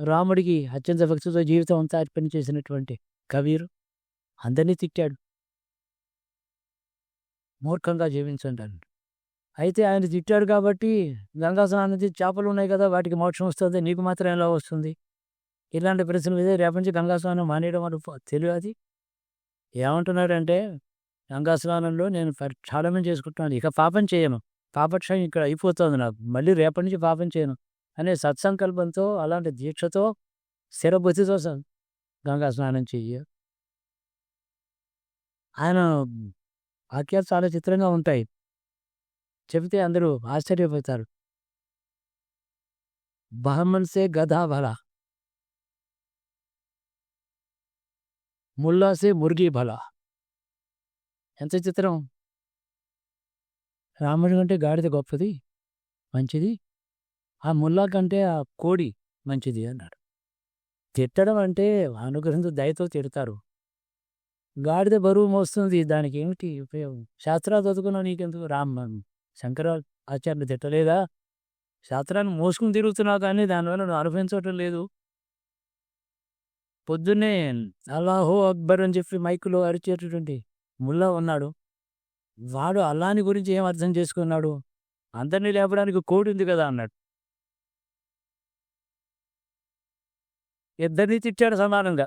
రాముడికి అత్యంత భక్తితో జీవితం అంతా అర్పణ చేసినటువంటి కబీరు అందరినీ తిట్టాడు. మూర్ఖంగా జీవించండి అని. అయితే ఆయన తిట్టాడు కాబట్టి గంగా స్నానం చేసి చేపలు ఉన్నాయి కదా వాటికి మోక్షం వస్తుంది, నీకు మాత్రం ఎలా వస్తుంది? ఇలాంటి ప్రశ్నలు మీద రేపటి నుంచి గంగా స్నానం మానేయడం అని తెలియదు. అది ఏమంటున్నాడంటే గంగా స్నానంలో నేను ప్రక్షాళనం చేసుకుంటున్నాను, ఇక పాపం చేయను, పాపక్షయం ఇక్కడ అయిపోతుంది నాకు, మళ్ళీ రేపటి నుంచి పాపం చేయను అనే సత్సంకల్పంతో అలాంటి దీక్షతో స్థిరబుద్ధితో గంగా స్నానం చెయ్యి. ఆయన వాక్యాలు చాలా చిత్రంగా ఉంటాయి, చెబితే అందరూ ఆశ్చర్యపోతారు. బహమన్సే గధా భలా, ముల్లాసే ముర్గి భలా. ఎంత చిత్రం! రాముడి కంటే గాడిద గొప్పది, మంచిది, ఆ ముల్లా కంటే ఆ కోడి మంచిది అన్నాడు. తిట్టడం అంటే అనుగ్రహంతో దయతో తిడతారు. గాడిద బరువు మోస్తుంది, దానికి ఏమిటి ఉపయోగం? శాస్త్రాలు చదువుకున్నావు, నీకెందుకు? శంకర ఆచార్యులు తిట్టలేదా? శాస్త్రాన్ని మోసుకుని తిరుగుతున్నావు కానీ దానివల్ల నువ్వు అనుభవించటం లేదు. పొద్దున్నే అల్లాహో అక్బర్ అని చెప్పి మైకులో అరిచేటటువంటి ముల్లా ఉన్నాడు, వాడు అల్లాని గురించి ఏం అర్థం చేసుకున్నాడు? అందరినీ లేపడానికి కోడి ఉంది కదా అన్నాడు. ఇద్దరిని తిట్టాడు సమానంగా.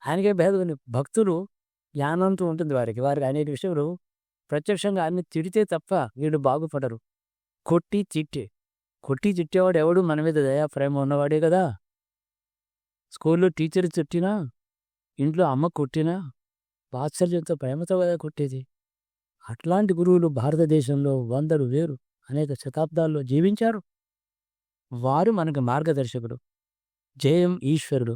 ఆయనకే భేదం. భక్తులు జ్ఞానంతో ఉంటుంది వారికి అనేక విషయాలు ప్రత్యక్షంగా అన్ని తిడితే తప్ప వీళ్ళు బాగుపడరు. కొట్టి తిట్టేవాడు ఎవడు మన మీద దయా ప్రేమ ఉన్నవాడే కదా. స్కూల్లో టీచర్ తిట్టినా, ఇంట్లో అమ్మ కొట్టినా వాత్సల్యంతో ప్రేమతో కదా కొట్టేది. అట్లాంటి గురువులు భారతదేశంలో వందలు వేరు అనేక శతాబ్దాల్లో జీవించారు. వారు మనకు మార్గదర్శకుడు. జయం ఈశ్వరుడు.